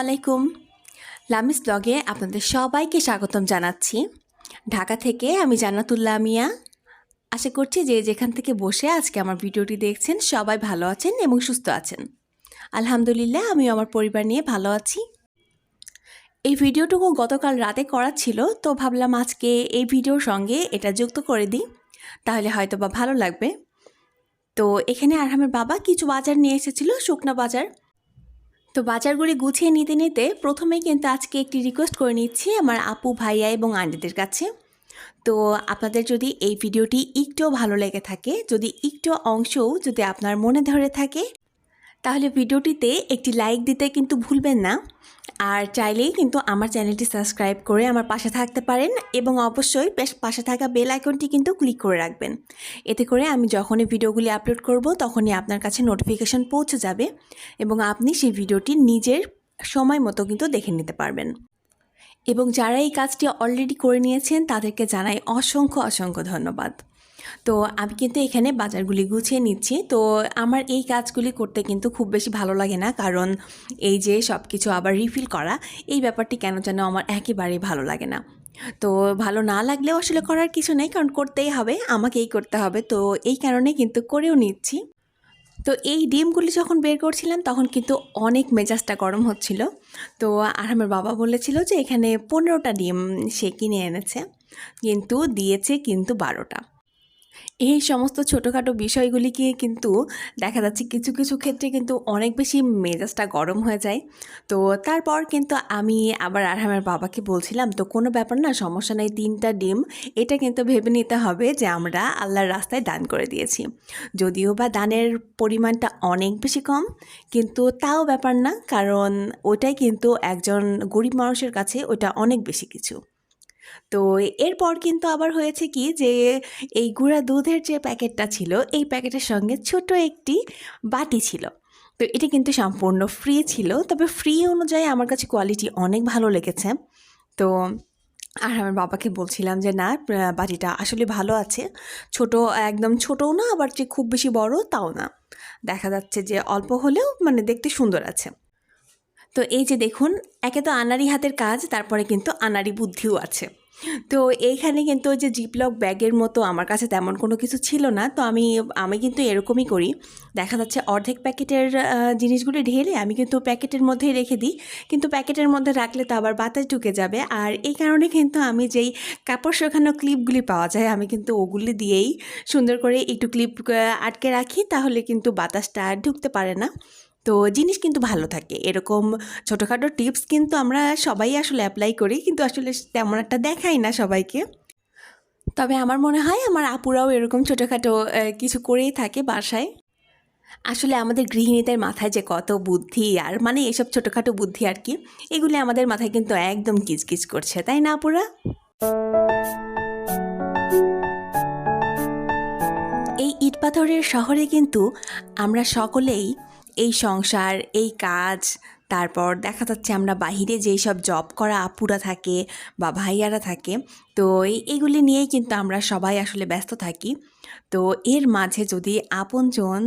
আলাইকুম। লামিস ব্লগে আপনাদের সবাইকে স্বাগতম জানাচ্ছি। ঢাকা থেকে আমি জান্নাতুল্লাহ মিয়া। আশা করছি যে যেখান থেকে বসে আজকে আমার ভিডিওটি দেখছেন সবাই ভালো আছেন এবং সুস্থ আছেন। আলহামদুলিল্লাহ আমিও আমার পরিবার নিয়ে ভালো আছি। এই ভিডিওটুকু গতকাল রাতে করা ছিল, তো ভাবলাম আজকে এই ভিডিওর সঙ্গে এটা যুক্ত করে দিই, তাহলে হয়তো বা ভালো লাগবে। তো এখানে আরহামের বাবা কিছু বাজার নিয়ে এসেছিল, শুকনো বাজার। তো বাজারগুলি গুছিয়ে নিতে নিতে প্রথমেই কিন্তু আজকে একটি রিকোয়েস্ট করে নিচ্ছি আমার আপু ভাইয়া এবং আন্টিদের কাছে। তো আপনাদের যদি এই ভিডিওটি একটুও ভালো লেগে থাকে, যদি একটু অংশও যদি আপনার মনে ধরে থাকে, তাহলে ভিডিওটিতে একটি লাইক দিতে কিন্তু ভুলবেন না। আর চাইলেই কিন্তু আমার চ্যানেলটি সাবস্ক্রাইব করে আমার পাশে থাকতে পারেন এবং অবশ্যই পাশে থাকা বেল আইকনটি কিন্তু ক্লিক করে রাখবেন। এতে করে আমি যখনই ভিডিওগুলি আপলোড করব তখনই আপনার কাছে নোটিফিকেশন পৌঁছে যাবে এবং আপনি সেই ভিডিওটি নিজের সময় মতো কিন্তু দেখে নিতে পারবেন। এবং যারা এই কাজটি অলরেডি করে নিয়েছেন তাদেরকে জানাই অসংখ্য অসংখ্য ধন্যবাদ। তো আমি কিন্তু এখানে বাজারগুলি গুছিয়ে নিচ্ছি। তো আমার এই কাজগুলি করতে কিন্তু খুব বেশি ভালো লাগে না, কারণ এই যে সব কিছু আবার রিফিল করা, এই ব্যাপারটি কেন যেন আমার একেবারেই ভালো লাগে না। তো ভালো না লাগলেও আসলে করার কিছু নেই, কারণ করতেই হবে, আমাকেই করতে হবে। তো এই কারণে কিন্তু করেও নিচ্ছি। তো এই ডিমগুলি যখন বের করছিলাম তখন কিন্তু অনেক মেজাজটা গরম হচ্ছিল। তো আরহামের বাবা বলেছিল যে এখানে 15টা ডিম সে কিনে এনেছে, কিন্তু দিয়েছে কিন্তু 12টা। এই সমস্ত ছোটোখাটো বিষয়গুলিকে কিন্তু দেখা যাচ্ছে কিছু কিছু ক্ষেত্রে কিন্তু অনেক বেশি মেজাজটা গরম হয়ে যায়। তো তারপর কিন্তু আমি আবার আরহামের বাবাকে বলছিলাম, তো কোনো ব্যাপার না, সমস্যা নেই, 3টা ডিম, এটা কিন্তু ভেবে নিতে হবে যে আমরা আল্লাহর রাস্তায় দান করে দিয়েছি। যদিও বা দানের পরিমাণটা অনেক বেশি কম, কিন্তু তাও ব্যাপার না, কারণ ওটাই কিন্তু একজন গরিব মানুষের কাছে ওটা অনেক বেশি কিছু। তো এরপর কিন্তু আবার হয়েছে কি যে এই গুঁড়া দুধের যে প্যাকেটটা ছিল, এই প্যাকেটের সঙ্গে ছোট একটি বাটি ছিল। তো এটা কিন্তু সম্পূর্ণ ফ্রি ছিল, তবে ফ্রি অনুযায়ী আমার কাছে কোয়ালিটি অনেক ভালো লেগেছে। তো আর আমার বাবাকে বলছিলাম যে না, বাটিটা আসলে ভালো আছে, ছোট, একদম ছোটও না আবার যে খুব বেশি বড় তাও না, দেখা যাচ্ছে যে অল্প হলেও মানে দেখতে সুন্দর আছে। তো এই যে দেখুন, একে তো আনাড়ি হাতের কাজ, তারপরে কিন্তু আনাড়ি বুদ্ধিও আছে। তো এইখানে কিন্তু ওই যে জিপলক ব্যাগের মতো আমার কাছে তেমন কোনো কিছু ছিল না। তো আমি কিন্তু এরকমই করি, দেখা যাচ্ছে অর্ধেক প্যাকেটের জিনিসগুলি ঢেলে আমি কিন্তু প্যাকেটের মধ্যেই রেখে দিই, কিন্তু প্যাকেটের মধ্যে রাখলে তো আবার বাতাস ঢুকে যাবে। আর এই কারণে কিন্তু আমি যেই কাপড় শুকানো ক্লিপগুলি পাওয়া যায়, আমি কিন্তু ওগুলি দিয়েই সুন্দর করে একটু ক্লিপ আটকে রাখি, তাহলে কিন্তু বাতাসটা ঢুকতে পারে না। তো জিনিস কিন্তু ভালো থাকে। এরকম ছোটোখাটো টিপস কিন্তু আমরা সবাই আসলে অ্যাপ্লাই করি, কিন্তু আসলে তেমন একটা দেখাই না সবাইকে। তবে আমার মনে হয় আমার আপুরাও এরকম ছোটোখাটো কিছু করেই থাকে বাসায়। আসলে আমাদের গৃহিণীদের মাথায় যে কত বুদ্ধি, আর মানে এসব ছোটোখাটো বুদ্ধি আর কি, এগুলি আমাদের মাথায় কিন্তু একদম কিচকিচ করছে, তাই না আপুরা? এই ইট পাথরের শহরে কিন্তু আমরা সকলেই এই সংসার, এই কাজ, তারপর দেখা যাচ্ছে আমরা বাহিরে যেই সব জব করা আপুরা থাকে বা ভাইয়ারা থাকে, তো এইগুলি নিয়েই কিন্তু আমরা সবাই আসলে ব্যস্ত থাকি। তো এর মাঝে যদি আপনজন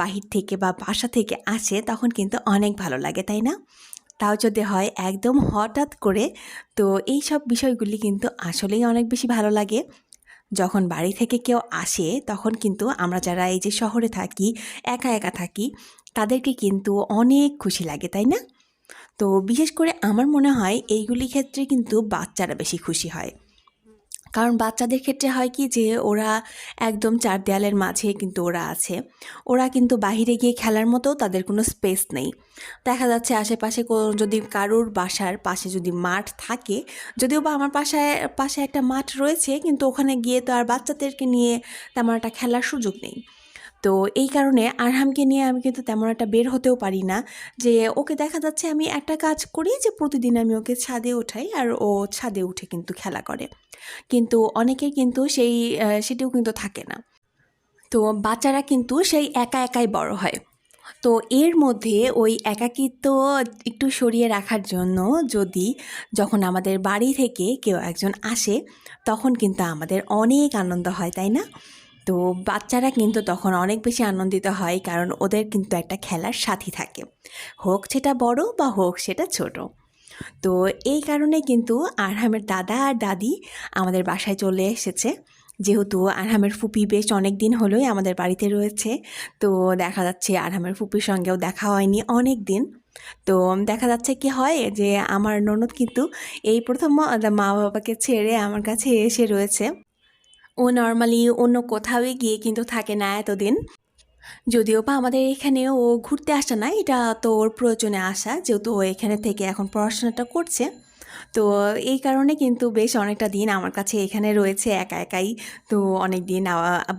বাহির থেকে বা বাসা থেকে আসে তখন কিন্তু অনেক ভালো লাগে, তাই না? তাও যদি হয় একদম হঠাৎ করে, তো এই সব বিষয়গুলি কিন্তু আসলেই অনেক বেশি ভালো লাগে। যখন বাড়ি থেকে কেউ আসে তখন কিন্তু আমরা যারা এই যে শহরে থাকি, একা একা থাকি, তাদেরকে কিন্তু অনেক খুশি লাগে, তাই না? তো বিশেষ করে আমার মনে হয় এইগুলি ক্ষেত্রে কিন্তু বাচ্চারা বেশি খুশি হয়, কারণ বাচ্চাদের ক্ষেত্রে হয় কি যে ওরা একদম চার দেয়ালের মাঝে কিন্তু ওরা আছে, ওরা কিন্তু বাহিরে গিয়ে খেলার মতো তাদের কোনো স্পেস নেই। দেখা যাচ্ছে আশেপাশে যদি কারোর বাসার পাশে যদি মাঠ থাকে, যদিও বা আমার পাশে একটা মাঠ রয়েছে, কিন্তু ওখানে গিয়ে তো আর বাচ্চাদেরকে নিয়ে তেমন একটা খেলার সুযোগ নেই। তো এই কারণে আরহামকে নিয়ে আমি কিন্তু তেমন একটা বের হতেও পারি না, যে ওকে দেখা যাচ্ছে আমি একটা কাজ করি যে প্রতিদিন আমি ওকে ছাদে উঠাই আর ও ছাদে উঠে কিন্তু খেলা করে, কিন্তু অনেকের কিন্তু সেটিও কিন্তু থাকে না। তো বাচ্চারা কিন্তু সেই একা একাই বড় হয়। তো এর মধ্যে ওই একাকিত্ব একটু সরিয়ে রাখার জন্য যদি যখন আমাদের বাড়ি থেকে কেউ একজন আসে তখন কিন্তু আমাদের অনেক আনন্দ হয়, তাই না? তো বাচ্চারা কিন্তু তখন অনেক বেশি আনন্দিত হয়, কারণ ওদের কিন্তু একটা খেলার সাথী থাকে, হোক সেটা বড় বা হোক সেটা ছোট। তো এই কারণে কিন্তু আরহামের দাদা আর দাদি আমাদের বাসায় চলে এসেছে। যেহেতু আরহামের ফুপি বেশ অনেক দিন হলোই আমাদের বাড়িতে রয়েছে, তো দেখা যাচ্ছে আরহামের ফুপির সঙ্গেও দেখা হয়নি অনেক দিন। তো দেখা যাচ্ছে কি হয় যে আমার ননদ কিন্তু এই প্রথম মা বাবাকে ছেড়ে আমার কাছে এসে রয়েছে। ও নর্মালি অন্য কোথাও গিয়ে কিন্তু থাকে না এতদিন। যদিও বা আমাদের এখানে ও ঘুরতে আসে না, এটা তো ওর প্রয়োজনে আসা, যেহেতু ও এখানে থেকে এখন পড়াশোনাটা করছে। তো এই কারণে কিন্তু বেশ অনেকটা দিন আমার কাছে এখানে রয়েছে একা একাই। তো অনেক দিন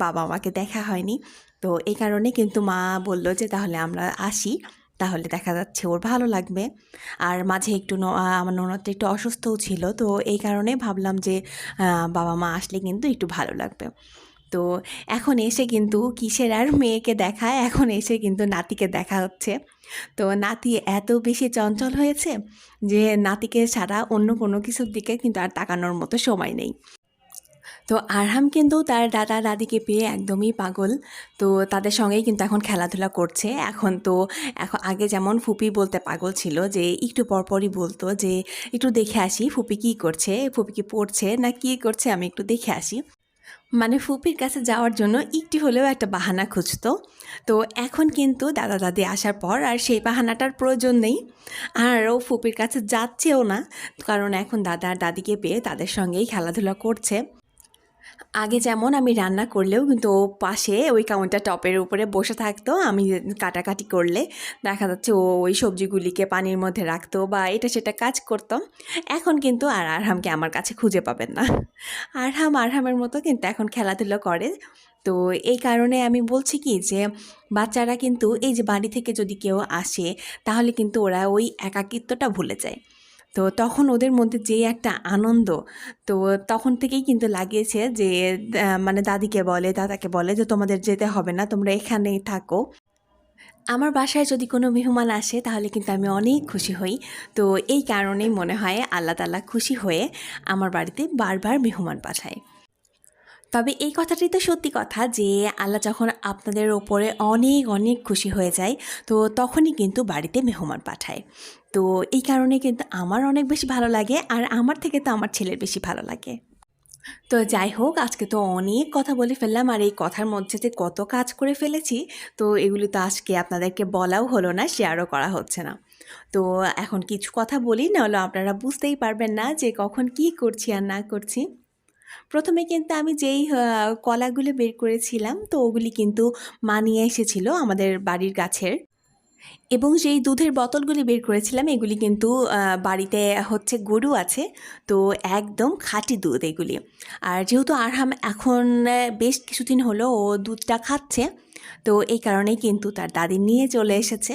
বাবা মাকে দেখা হয়নি। তো এই কারণে কিন্তু মা বলল যে তাহলে আমরা আসি, তাহলে দেখা যাচ্ছে ওর ভালো লাগবে। আর মাঝে একটু আমার ননদটা একটু অসুস্থও ছিল, তো এই কারণে ভাবলাম যে বাবা মা আসলে কিন্তু একটু ভালো লাগবে। তো এখন এসে কিন্তু কিসের আর মেয়েকে দেখা, এখন এসে কিন্তু নাতিকে দেখা হচ্ছে। তো নাতি এত বেশি চঞ্চল হয়েছে যে নাতিকে ছাড়া অন্য কোনো কিছুর দিকে কিন্তু আর তাকানোর মতো সময় নেই। তো আরহাম কিন্তু তার দাদা দাদিকে পেয়ে একদমই পাগল। তো তাদের সঙ্গেই কিন্তু এখন খেলাধুলা করছে। এখন আগে যেমন ফুপি বলতে পাগল ছিল, যে একটু পরপরই বলতো যে একটু দেখে আসি ফুপি কী করছে, ফুপি কি পড়ছে না কী করছে, আমি একটু দেখে আসি। মানে ফুপির কাছে যাওয়ার জন্য একটু হলেও একটা বাহানা খুঁজতো। তো এখন কিন্তু দাদা দাদি আসার পর আর সেই বাহানাটার প্রয়োজন নেই, আর ও ফুপির কাছে যাচ্ছেও না, কারণ এখন দাদা আর দাদিকে পেয়ে তাদের সঙ্গেই খেলাধুলা করছে। আগে যেমন আমি রান্না করলেও কিন্তু ও পাশে ওই কাউন্টার টপের উপরে বসে থাকতো, আমি কাটাকাটি করলে দেখা যাচ্ছে ও ওই সবজিগুলিকে পানির মধ্যে রাখতো বা এটা সেটা কাজ করতো। এখন কিন্তু আর আরহামকে আমার কাছে খুঁজে পাবেন না। আরহামের মতো কিন্তু এখন খেলাধুলো করে। তো এই কারণে আমি বলছি কি যে বাচ্চারা কিন্তু এই যে বাড়ি থেকে যদি কেউ আসে, তাহলে কিন্তু ওরা ওই একাকিত্বটা ভুলে যায়। তো তখন ওদের মধ্যে যে একটা আনন্দ, তো তখন থেকেই কিন্তু লাগিয়েছে যে মানে দাদিকে বলে দাদাকে বলে যে তোমাদের যেতে হবে না, তোমরা এখানেই থাকো। আমার বাসায় যদি কোনো মেহমান আসে তাহলে কিন্তু আমি অনেক খুশি হই। তো এই কারণেই মনে হয় আল্লাহ তাআলা খুশি হয়ে আমার বাড়িতে বারবার মেহমান পাঠায়। তবে এই কথাটাই তো সত্যি কথা যে আল্লাহ যখন আপনাদের ওপরে অনেক অনেক খুশি হয়ে যায়, তো তখনই কিন্তু বাড়িতে মেহমান পাঠায়। তো এই কারণে কিন্তু আমার অনেক বেশি ভালো লাগে, আর আমার থেকে তো আমার ছেলের বেশি ভালো লাগে। তো যাই হোক, আজকে তো অনেক কথা বলে ফেললাম, আর এই কথার মধ্যে যে কত কাজ করে ফেলেছি, তো এগুলি তো আজকে আপনাদেরকে বলাও হলো না, শেয়ারও করা হচ্ছে না। তো এখন কিছু কথা বলি, নাহলে আপনারা বুঝতেই পারবেন না যে কখন কি করছি আর না করছি। প্রথমে কিন্তু আমি যেই কলাগুলো বের করেছিলাম, তো ওগুলি কিন্তু মা নিয়ে এসেছিল আমাদের বাড়ির গাছের। এবং যেই দুধের বোতলগুলি বের করেছিলাম, এগুলি কিন্তু বাড়িতে হচ্ছে গরু আছে, তো একদম খাঁটি দুধ এগুলি। আর যেহেতু আরহাম এখন বেশ কিছুদিন হলো ও দুধটা খাচ্ছে, তো এই কারণেই কিন্তু তার দাদি নিয়ে চলে এসেছে।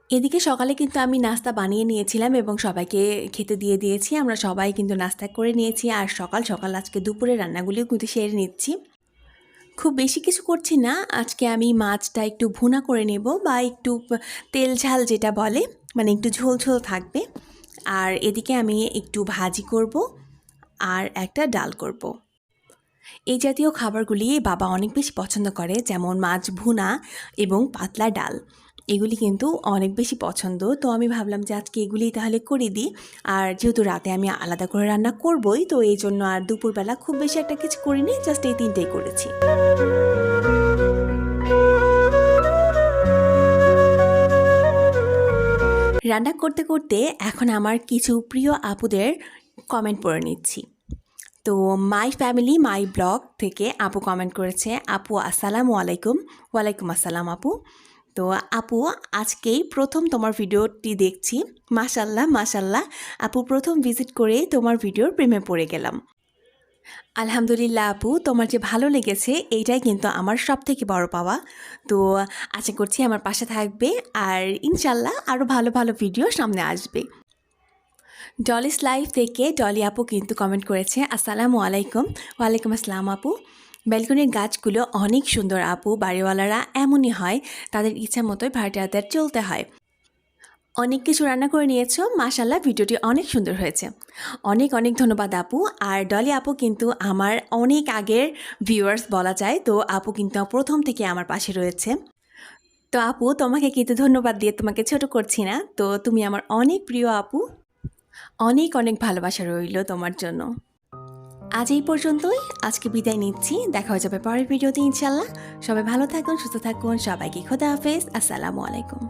এদিকে সকালে কিন্তু আমি নাস্তা বানিয়ে নিয়েছিলাম এবং সবাইকে খেতে দিয়ে দিয়েছি। আমরা সবাই কিন্তু নাস্তা করে নিয়েছি, আর সকাল সকাল আজকে দুপুরের রান্নাগুলিও কিন্তু সেরে নিচ্ছি। খুব বেশি কিছু করছি না, আজকে আমি মাছটা একটু ভুনা করে নেব, বা একটু তেল ঝাল যেটা বলে, মানে একটু ঝোল ঝোল থাকবে। আর এদিকে আমি একটু ভাজি করব আর একটা ডাল করব। এই জাতীয় খাবারগুলি বাবা অনেক বেশি পছন্দ করে, যেমন মাছ ভুনা এবং পাতলা ডাল, এগুলি কিন্তু অনেক বেশি পছন্দ। তো আমি ভাবলাম যে আজকে এগুলি তাহলে করে দিই। আর যেহেতু রাতে আমি আলাদা করে রান্না করবই, তো এই জন্য আর দুপুরবেলা খুব বেশি একটা কিছু করিনি, জাস্ট এই তিনটেই করেছি। রান্না করতে করতে এখন আমার কিছু প্রিয় আপুদের কমেন্ট পড়ে নিচ্ছি। তো মাই ফ্যামিলি মাই ব্লগ থেকে আপু কমেন্ট করেছে, আপু আসসালামু আলাইকুম। ওয়ালাইকুম আসসালাম আপু। তো আপু, আজকেই প্রথম তোমার ভিডিওটি দেখছি, মাশাল্লাহ মাশাল্লাহ আপু, প্রথম ভিজিট করেই তোমার ভিডিওর প্রেমে পড়ে গেলাম। আলহামদুলিল্লাহ আপু, তোমার যে ভালো লেগেছে এইটাই কিন্তু আমার সবথেকে বড় পাওয়া। তো আশা করছি আমার পাশে থাকবে, আর ইনশাল্লাহ আরও ভালো ভালো ভিডিও সামনে আসবে। ডলিস লাইফ থেকে ডলি আপু কিন্তু কমেন্ট করেছে, আসসালামু আলাইকুম। ওয়ালাইকুম আসসালাম আপু। ব্যালকনির গাছগুলো অনেক সুন্দর আপু, বাড়িওয়ালারা এমনই হয়, তাদের ইচ্ছা মতোই ভাড়াটিয়াদের চলতে হয়। অনেক কিছু রান্না করে নিয়েছো, মাশাআল্লাহ ভিডিওটি অনেক সুন্দর হয়েছে। অনেক অনেক ধন্যবাদ আপু। আর ডলি আপু কিন্তু আমার অনেক আগের ভিউয়ার্স বলা যায়, তো আপু কিন্তু প্রথম থেকে আমার পাশে রয়েছে। তো আপু তোমাকে কিন্তু ধন্যবাদ দিয়ে তোমাকে ছোট করছি না, তো তুমি আমার অনেক প্রিয় আপু। অনেক অনেক ভালোবাসা রইল তোমার জন্য। আজ এই পর্যন্তই, আজকে বিদায় নিচ্ছি, দেখা হয়ে যাবে পরের ভিডিওতে ইনশাল্লাহ। সবাই ভালো থাকুন, সুস্থ থাকুন, সবাইকে খোদা হাফেজ, আসসালামু আলাইকুম।